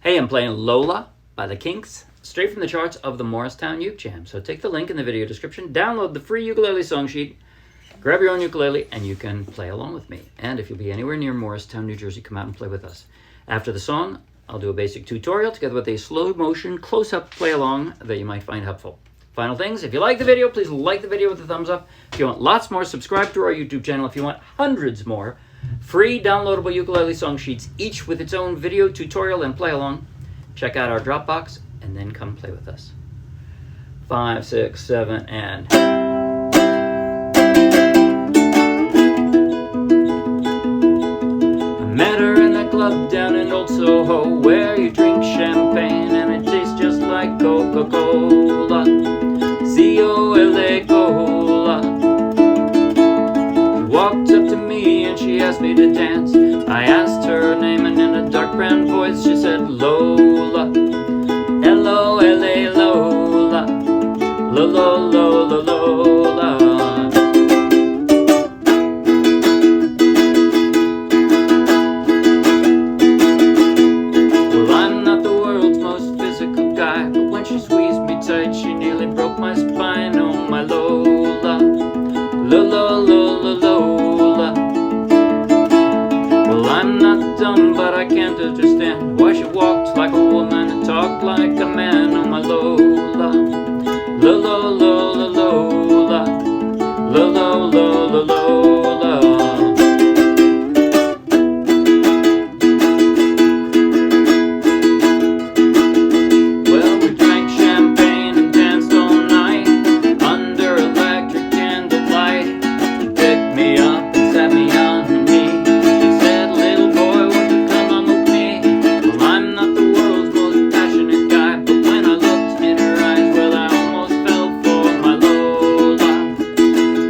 Hey, I'm playing Lola by the Kinks, straight from the charts of the Morristown Uke Jam. So take the link in the video description, download the free ukulele song sheet, grab your own ukulele, and you can play along with me. And if you'll be anywhere near Morristown, New Jersey, come out and play with us. After the song, I'll do a basic tutorial together with a slow motion close-up play along that you might find helpful. Final things, if you like the video, please like the video with a thumbs up. If you want lots more, subscribe to our YouTube channel. If you want hundreds more free downloadable ukulele song sheets, each with its own video tutorial and play along, check out our Dropbox and then come play with us. 5, 6, 7, and... I met her in that club down in old Soho, where you drink champagne and it tastes just like Coca Cola. C-O-L-A Cola. She walked up to me and she asked me to dance. I asked her name and in a dark brown voice she said Lola. L-O-L-A Lola. Lolololo Lola. Well, I'm not the world's most physical guy, but when she squeezed me tight she nearly broke my spine. Oh my Lola. Lolololo Lola. Well, I'm not dumb, but I can't understand why she walked like a woman and talked like a man. Oh my Lola. Lolololo Lola. Lolololo Lola. Well, we drank champagne and danced all night under electric candlelight. She picked me up and sat me on her knee. She said, little boy, won't you come on with me? Well, I'm not the world's most passionate guy, but when I looked in her eyes, well, I almost fell for my Lola.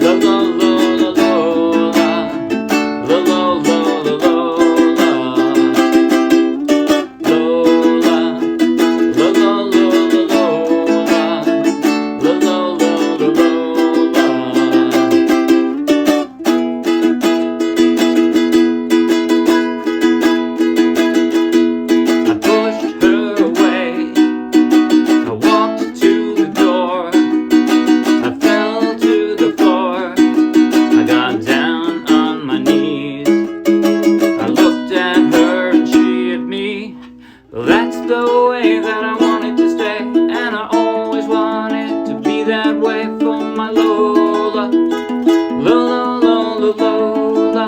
Lolololo Lola. Lolololo Lola. Lola. Lolololo Lola. Lolololo Lola. I pushed her away. I walked to the door. I fell to the floor. I got down on my knees. I looked at her and she at me. Well, that's the way that I wanted to stay, and I always wanted to be that way for my Lola. Lolololo Lola.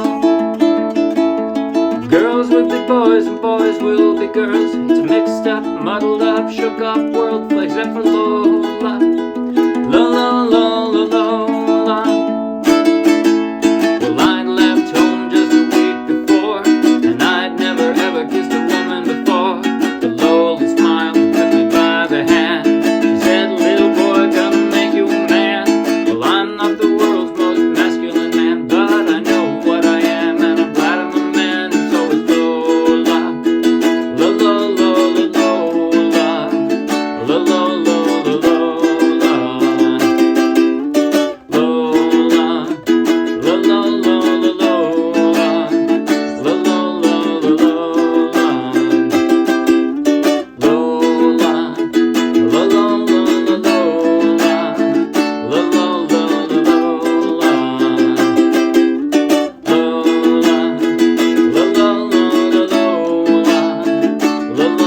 Girls will be boys and boys will be girls. It's a mixed up, muddled up, shook up world, except for Lola. Lolololo Lola. Well, I'd left home just a week before, and I'd never ever kissed a woman before. But Lola smiled and took me by the hand. She said, little boy, gonna make you a man. Well, I'm not the world's most masculine man, but I know what I am, and I'm glad I'm a man, and so is Lola. Lolololo Lola. Lolololo Lola. Lola. Lolololo Lola. Lolololo Lola.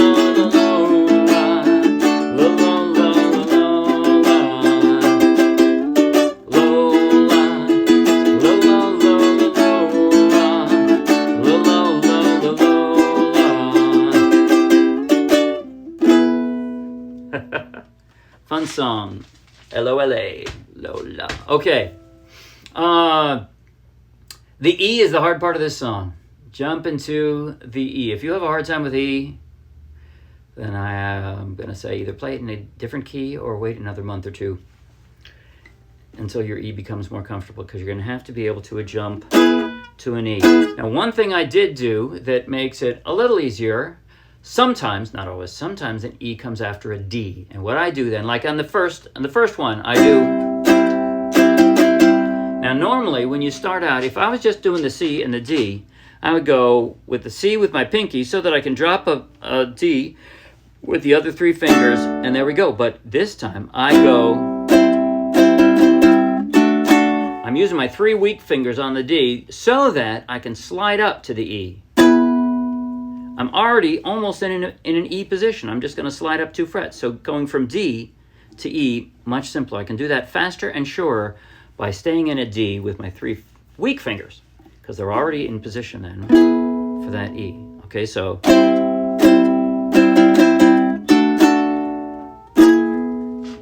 Lola. Lolololo Lola. Lolololo Lola. Fun song. L-O-L-A. Lola. Okay. The E is the hard part of this song. Jump into the E. If you have a hard time with E, then I am going to say either play it in a different key or wait another month or two until your E becomes more comfortable, because you're going to have to be able to jump to an E. Now, one thing I did do that makes it a little easier, sometimes, not always, sometimes an E comes after a D. And what I do then, like on the first one, I do... Now, normally, when you start out, if I was just doing the C and the D, I would go with the C with my pinky so that I can drop a D with the other 3 fingers, and there we go. But this time, I'm using my 3 weak fingers on the D so that I can slide up to the E. I'm already almost in an E position. I'm just going to slide up 2 frets. So going from D to E, much simpler. I can do that faster and surer by staying in a D with my 3 weak fingers, because they're already in position then for that E. Okay, so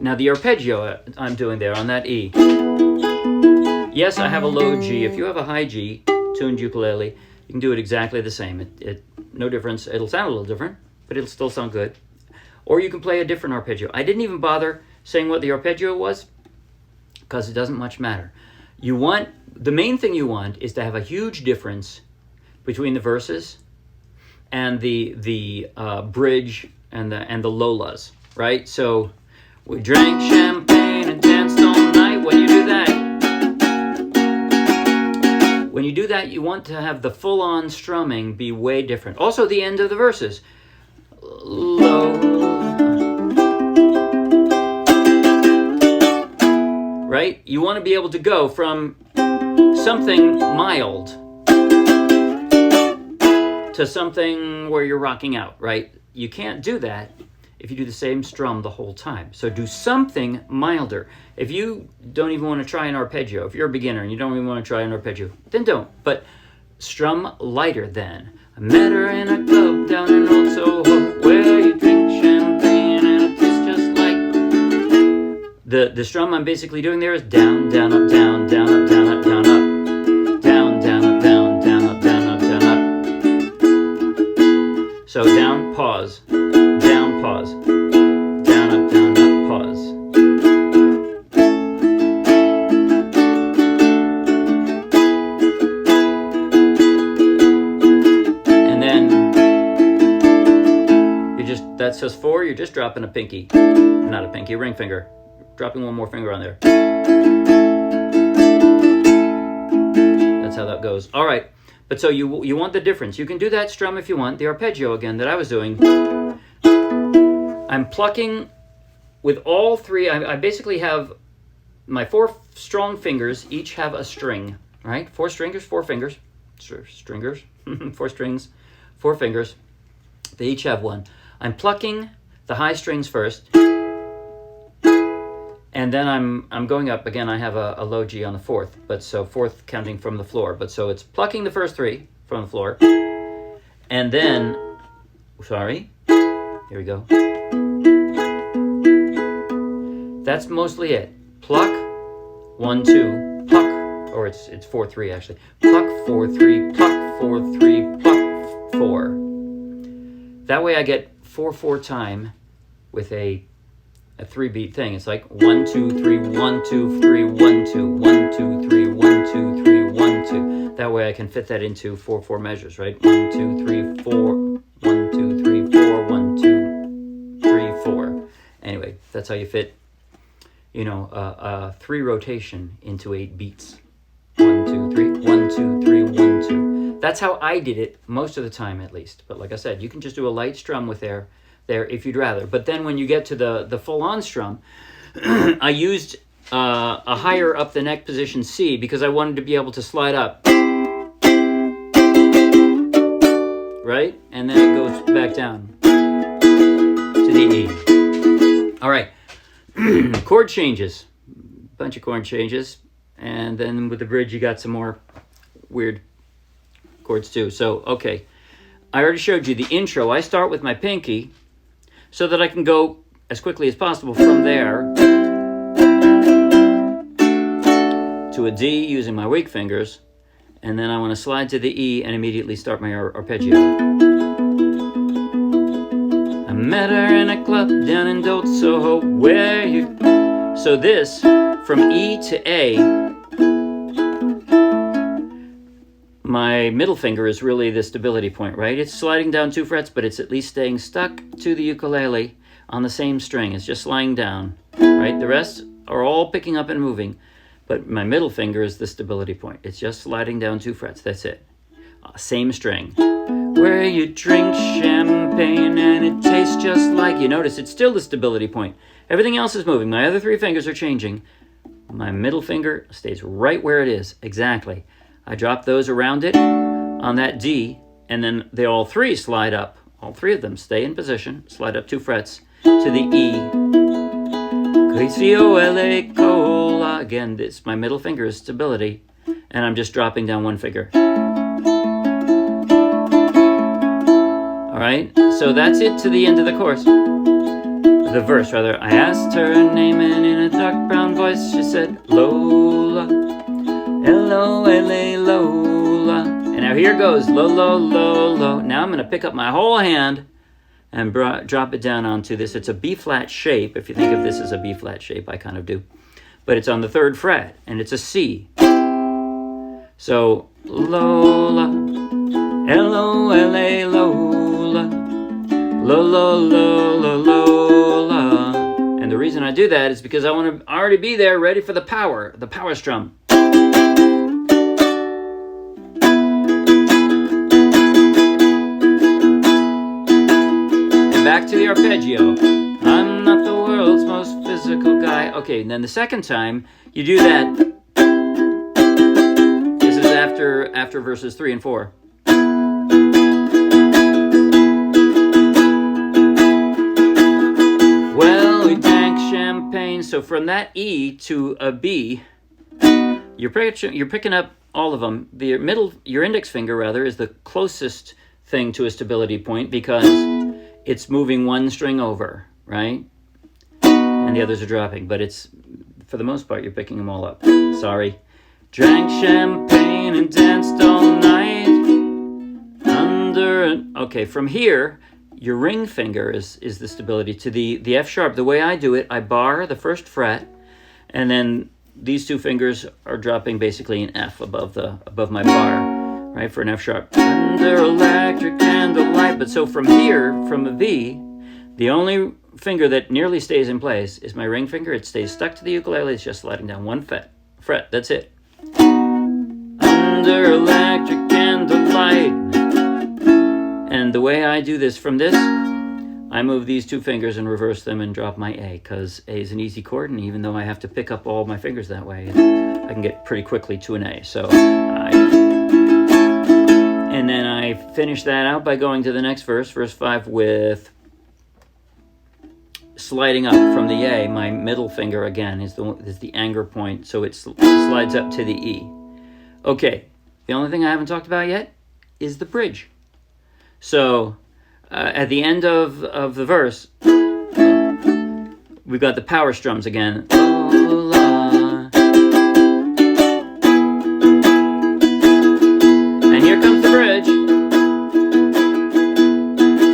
now the arpeggio I'm doing there on that E. Yes, I have a low G. If you have a high G tuned ukulele, you can do it exactly the same. No difference. It'll sound a little different, but it'll still sound good. Or you can play a different arpeggio. I didn't even bother saying what the arpeggio was, because it doesn't much matter. The main thing you want is to have a huge difference between the verses and the bridge and the Lolas, right? So we drank champagne and danced all night. When you do that, you want to have the full-on strumming be way different. Also, the end of the verses. Low. Right? You want to be able to go from something mild to something where you're rocking out, right? You can't do that if you do the same strum the whole time. So do something milder. If you don't even want to try an arpeggio, if you're a beginner and you don't even want to try an arpeggio, then don't. But strum lighter then. I met her in a club down in old Soho, where you drink champagne and it tastes just like... The strum I'm basically doing there is down, down, up, down, down, up, down, up, down, up. Down, down, up, down, down, up, down, up, down, up. So down, pause. Down, pause. Down, up, pause. And then that says 4, you're just dropping a pinky. Not a pinky, a ring finger. Dropping one more finger on there. That's how that goes. All right. But so you want the difference. You can do that strum if you want. The arpeggio again that I was doing. I'm plucking with all 3. I basically have my 4 strong fingers. Each have a string, right? 4 stringers, 4 fingers. Stringers. 4 strings, 4 fingers. They each have one. I'm plucking the high strings first. And then I'm going up. Again, I have a low G on the 4th. But so 4th counting from the floor. But so it's plucking the first 3 from the floor. And then, sorry. Here we go. That's mostly it. Pluck, 1, 2, pluck, or it's 4, 3 actually. Pluck, 4, 3, pluck, 4, 3, pluck, 4. That way I get 4/4 time with a 3-beat thing. It's like 1, 2, 3, 1, 2, 3, 1, 2, 1, 2, 3, 1, 2, 3, 1, 2. That way I can fit that into 4/4 measures, right? 1, 2, 3, 4, 1, 2, 3, 4, 1, 2, 3, 4. Anyway, that's how you fit, a 3 rotation into 8 beats. 1, 2, 3, 1, 2, 3, 1, 2. That's how I did it most of the time, at least. But like I said, you can just do a light strum with there if you'd rather. But then when you get to the full-on strum, I used a higher up the neck position C because I wanted to be able to slide up. Right? And then it goes back down to the E. All right. Chord changes. Bunch of chord changes. And then with the bridge, you got some more weird chords too. So, okay. I already showed you the intro. I start with my pinky so that I can go as quickly as possible from there to a D using my weak fingers. And then I want to slide to the E and immediately start my arpeggio. I met her in a club down in old Soho, where you... So this, from E to A, my middle finger is really the stability point, right? It's sliding down 2 frets, but it's at least staying stuck to the ukulele on the same string. It's just sliding down, right? The rest are all picking up and moving. but my middle finger is the stability point. It's just sliding down 2 frets. That's it. Same string. Where you drink champagne and it tastes just like... You notice it's still the stability point. Everything else is moving. My other 3 fingers are changing. My middle finger stays right where it is. Exactly. I drop those around it on that D, and then they all 3 slide up. All 3 of them stay in position, slide up 2 frets to the E. Ukulele Cola. Again, this my middle finger is stability, and I'm just dropping down 1 finger. All right, so that's it to the end of the chorus. The verse, rather. I asked her name, and in a dark brown voice she said, Lola, L-O-L-A, Lola. And now here goes, lo-lo-lo-lo. Now I'm going to pick up my whole hand and drop it down onto this. It's a B-flat shape. If you think of this as a B-flat shape, I kind of do. But it's on the 3rd fret, and it's a C. So, Lola, L-O-L-A, Lola, lo-lo-lo-lo-lola. And the reason I do that is because I want to already be there, ready for the power strum. Back to the arpeggio. I'm not the world's most physical guy. Okay, and then the second time you do that. This is after verses 3 and 4. Well, we drank champagne. So from that E to a B, you're picking up all of them. Your index finger rather, is the closest thing to a stability point because it's moving 1 string over, right? And the others are dropping, but it's, for the most part, you're picking them all up. Sorry. Drank champagne and danced all night under... Okay, from here, your ring finger is the stability. To the F sharp, the way I do it, I bar the 1st fret, and then these 2 fingers are dropping basically an F above my bar. Right, for an F sharp. Under electric candlelight. But so from here, from a V, the only finger that nearly stays in place is my ring finger. It stays stuck to the ukulele. It's just sliding down 1 fret. That's it. Under electric candlelight. And the way I do this from this, I move these 2 fingers and reverse them and drop my A, because A is an easy chord, and even though I have to pick up all my fingers that way, I can get pretty quickly to an A. So and then I finish that out by going to the next verse, verse 5, with sliding up from the A. My middle finger, again, is the anger point, so it slides up to the E. Okay, the only thing I haven't talked about yet is the bridge. So, at the end of the verse, we've got the power strums again. Lola. And here comes the bridge.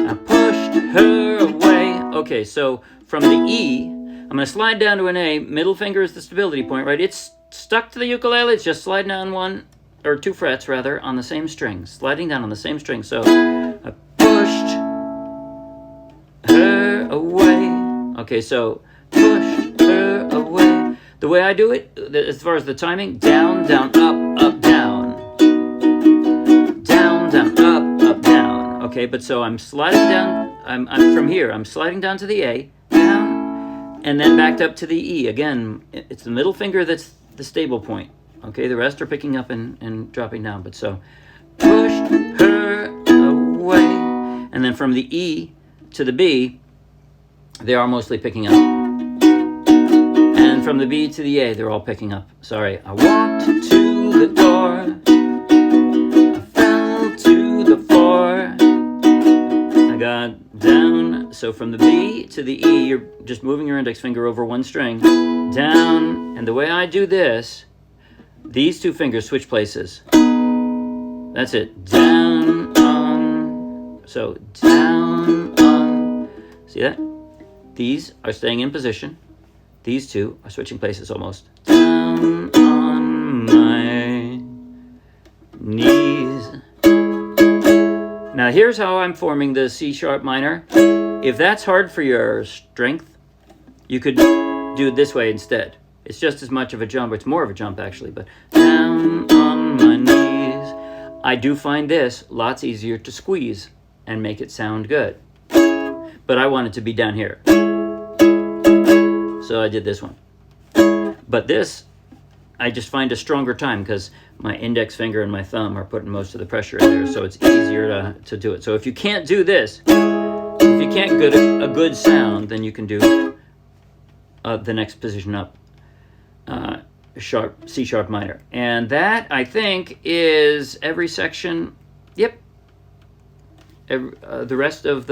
I pushed her away. Okay, so from the E, I'm going to slide down to an A. Middle finger is the stability point, right? It's stuck to the ukulele. It's just sliding down 1 or 2 frets, rather, on the same string. Sliding down on the same string. So I pushed her away. Okay, so pushed her away. The way I do it, as far as the timing, down, down, up, up, down. Down, down, up, up, down. Okay, but so I'm sliding down. I'm from here. I'm sliding down to the A, down, and then backed up to the E. Again, it's the middle finger that's the stable point. Okay, the rest are picking up and dropping down. But so, pushed her away. And then from the E to the B, they are mostly picking up. And from the B to the A, they're all picking up. Sorry. I walked to the door. I fell to the floor. I got down. So from the B to the E, you're just moving your index finger over 1 string. Down. And the way I do this, these 2 fingers switch places. That's it. Down, so down, see that? These are staying in position. These 2 are switching places almost. Down on my knees. Now here's how I'm forming the C sharp minor. If that's hard for your strength, you could do it this way instead. It's just as much of a jump. It's more of a jump, actually. But down on my knees. I do find this lots easier to squeeze and make it sound good. But I want it to be down here. So I did this one. But this, I just find a stronger time because my index finger and my thumb are putting most of the pressure in there, so it's easier to do it. So if you can't do this, if you can't get a good sound, then you can do the next position up, C sharp minor. And that, I think, is every section. Yep. The rest of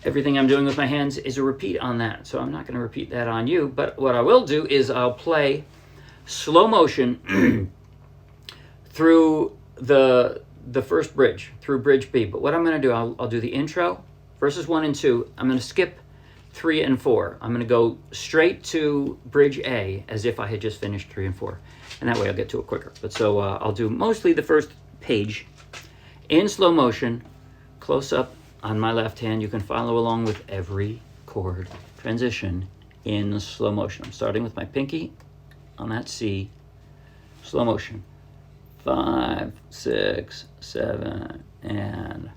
everything I'm doing with my hands is a repeat on that. So I'm not going to repeat that on you. But what I will do is I'll play slow motion through the first bridge, through bridge B. But what I'm going to do, I'll do the intro, verses 1 and 2. I'm going to skip 3 and 4. I'm going to go straight to bridge A as if I had just finished 3 and 4. And that way I'll get to it quicker. But so I'll do mostly the first page in slow motion, close up on my left hand. You can follow along with every chord transition in slow motion. I'm starting with my pinky on that C, slow motion. 5, 6, 7, and...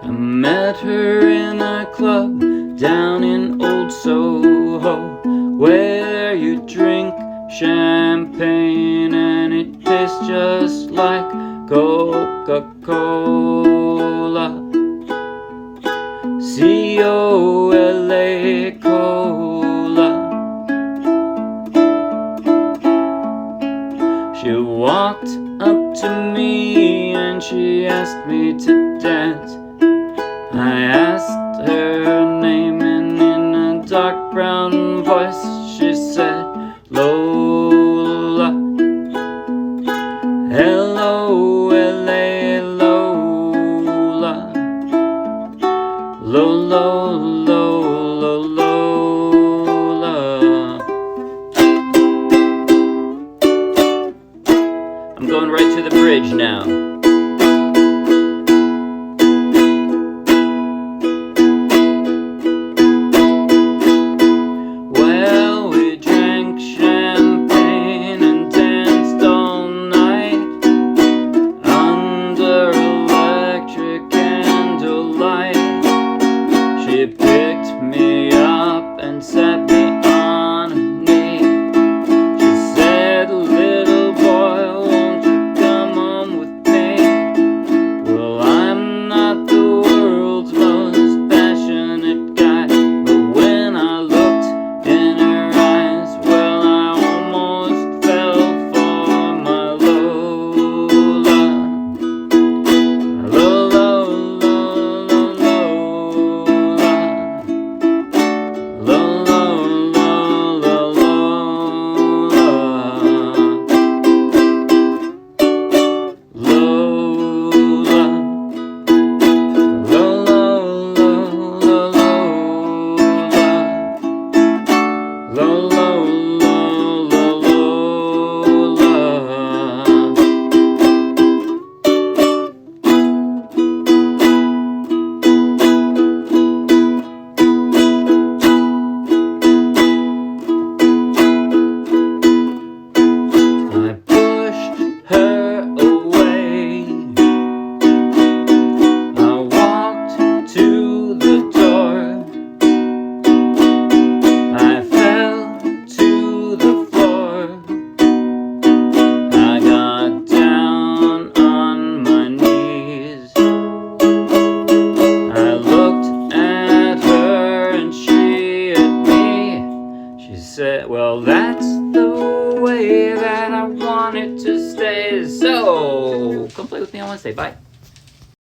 I met her in a club down in old Soho, where you drink champagne and it tastes just like Coca Cola. C-O-L-A, Cola. She walked up to me and she asked me to dance. I asked her name and in a dark brown voice she said, Lola. L-O-L-A, Lola. Lolololo, Lola. I'm going right to the bridge now. Well, that's the way that I want it to stay. So, come play with me on Wednesday. Bye.